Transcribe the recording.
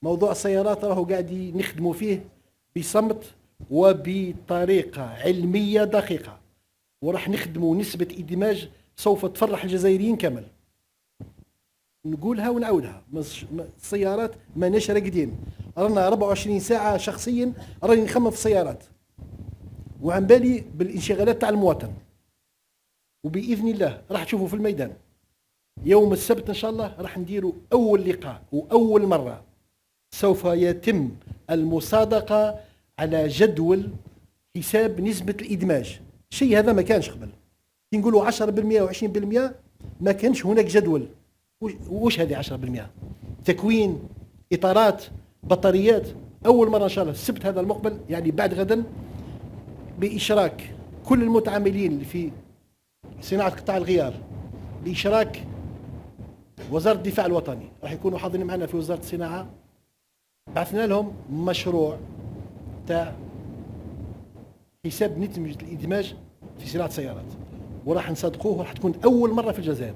موضوع السيارات راهو قاعد نخدموا فيه بصمت وبطريقة علمية دقيقة، وراح نخدموا نسبة إدماج سوف تفرح الجزائريين كامل. نقولها ونعاودها، السيارات ماناش راقدين، رانا 24 ساعة شخصيا راني نخمم في السيارات، وعن بالي بالانشغالات تاع المواطن. وبإذن الله راح تشوفوا في الميدان يوم السبت إن شاء الله راح نديروا أول لقاء وأول مرة سوف يتم المصادقة على جدول حساب نسبة الإدماج. شيء هذا ما كانش قبل، كي نقولوا 10% و20% ما كانش هناك جدول. وش هذه 10%؟ تكوين إطارات بطاريات. أول مرة إن شاء الله السبت هذا المقبل، يعني بعد غدا، بإشراك كل المتعاملين في صناعة قطاع الغيار، بإشراك وزارة الدفاع الوطني، راح يكونوا حاضرين معنا في وزارة الصناعة. بعثنا لهم مشروع تاع حساب نسبة الإدماج في صناعة السيارات، وراح نصدقوه، وراح تكون أول مرة في الجزائر.